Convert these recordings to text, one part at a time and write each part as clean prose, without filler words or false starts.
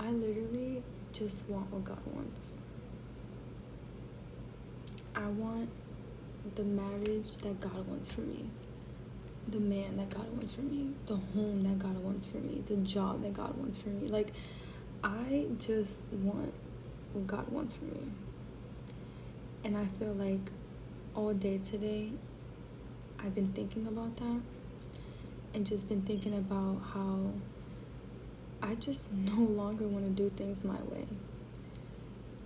I literally just want what God wants. I want the marriage that God wants for me, the man that God wants for me, the home that God wants for me, the job that God wants for me. Like, I just want what God wants for me. And I feel like all day today, I've been thinking about that and just been thinking about how I just no longer want to do things my way.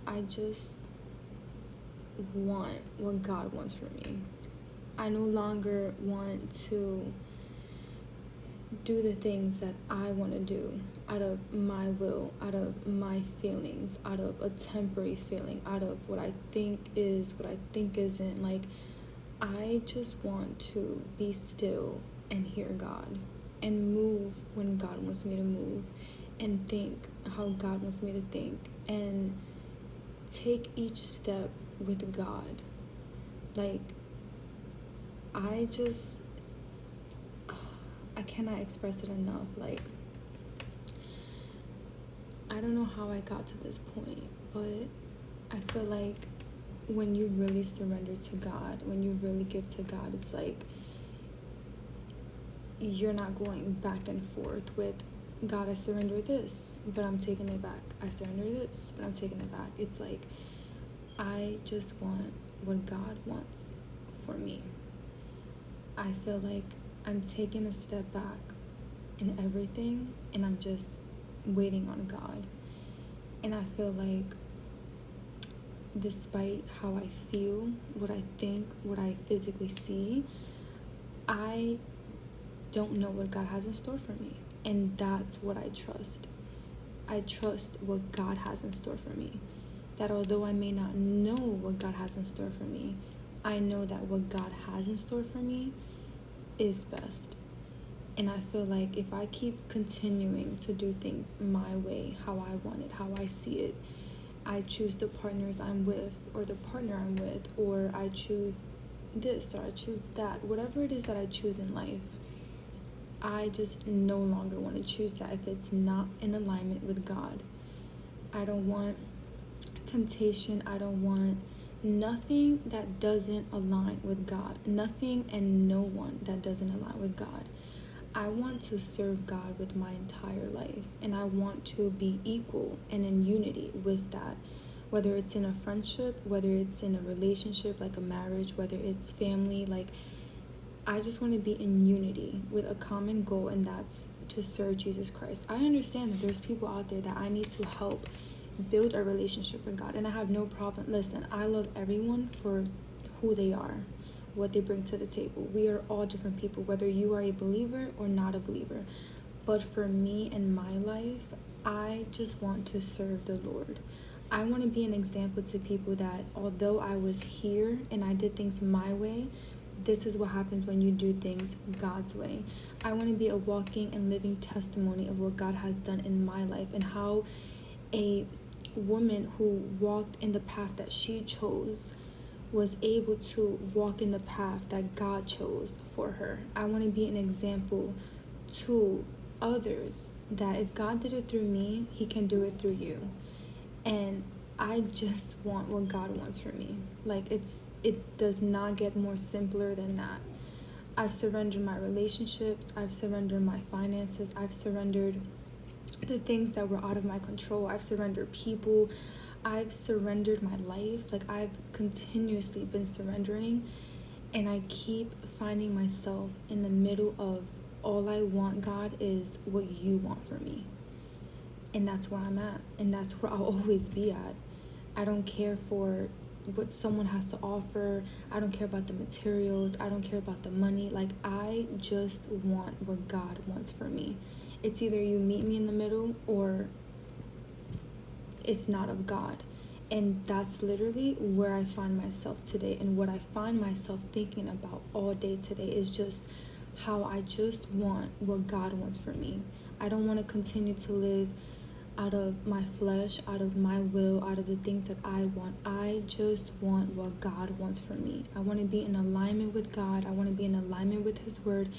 I just want what God wants for me. I no longer want to do the things that I want to do out of my will, out of my feelings, out of a temporary feeling, out of what I think is, what I think isn't. Like, I just want to be still and hear God and move when God wants me to move and think how God wants me to think and take each step with God. Like, I cannot express it enough. Like, I don't know how I got to this point, but I feel like when you really surrender to God, when you really give to God, it's like you're not going back and forth with God. I surrender this, but I'm taking it back. I surrender this, but I'm taking it back. It's like I just want what God wants for me. I feel like I'm taking a step back in everything and I'm just waiting on God. And I feel like despite how I feel, what I think, what I physically see, I don't know what God has in store for me. And that's what I trust. I trust what God has in store for me. That although I may not know what God has in store for me, I know that what God has in store for me is best. And I feel like if I keep continuing to do things my way, how I want it, how I see it, I choose the partners I'm with or the partner I'm with, or I choose this or I choose that, whatever it is that I choose in life, I just no longer want to choose that if it's not in alignment with God. I don't want temptation. I don't want nothing that doesn't align with God. Nothing and no one that doesn't align with God. I want to serve God with my entire life, and I want to be equal and in unity with that, whether it's in a friendship, whether it's in a relationship like a marriage, whether it's family. Like, I just want to be in unity with a common goal, and that's to serve Jesus Christ. I understand that there's people out there that I need to help build a relationship with God, and I have no problem. Listen, I love everyone for who they are, what they bring to the table. We are all different people, whether you are a believer or not a believer. But for me and my life, I just want to serve the Lord. I want to be an example to people that although I was here and I did things my way, this is what happens when you do things God's way. I want to be a walking and living testimony of what God has done in my life and how a woman who walked in the path that she chose was able to walk in the path that God chose for her. I want to be an example to others that if God did it through me, He can do it through you. And I just want what God wants for me. Like, it does not get more simpler than that. I've surrendered my relationships. I've surrendered my finances. I've surrendered the things that were out of my control. I've surrendered people. I've surrendered my life. Like, I've continuously been surrendering, and I keep finding myself in the middle of all I want, God, is what you want for me. And that's where I'm at, and that's where I'll always be at. I don't care for what someone has to offer. I don't care about the materials. I don't care about the money. Like, I just want what God wants for me. It's either you meet me in the middle or it's not of God. And that's literally where I find myself today. And what I find myself thinking about all day today is just how I just want what God wants for me. I don't want to continue to live out of my flesh, out of my will, out of the things that I want. I just want what God wants for me. I want to be in alignment with God. I want to be in alignment with His Word.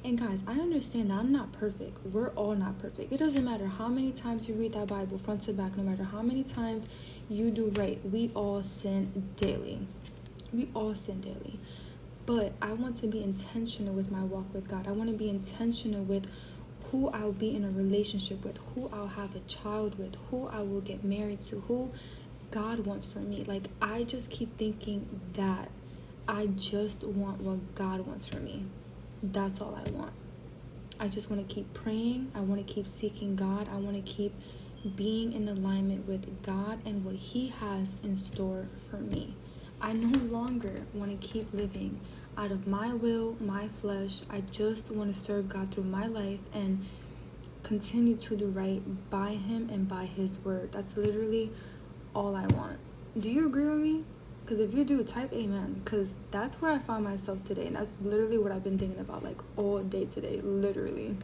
And guys, I understand that I'm not perfect. We're all not perfect. It doesn't matter how many times you read that Bible front to back, no matter how many times you do right. We all sin daily. We all sin daily. But I want to be intentional with my walk with God. I want to be intentional with who I'll be in a relationship with, who I'll have a child with, who I will get married to, who God wants for me. Like, I just keep thinking that I just want what God wants for me. That's all I want. I just want to keep praying. I want to keep seeking God. I want to keep being in alignment with God and what He has in store for me. I no longer want to keep living out of my will, my flesh. I just want to serve God through my life and continue to do right by Him and by His Word. That's literally all I want. Do you agree with me? Because if you do, type amen. Because that's where I found myself today. And that's literally what I've been thinking about like all day today. Literally.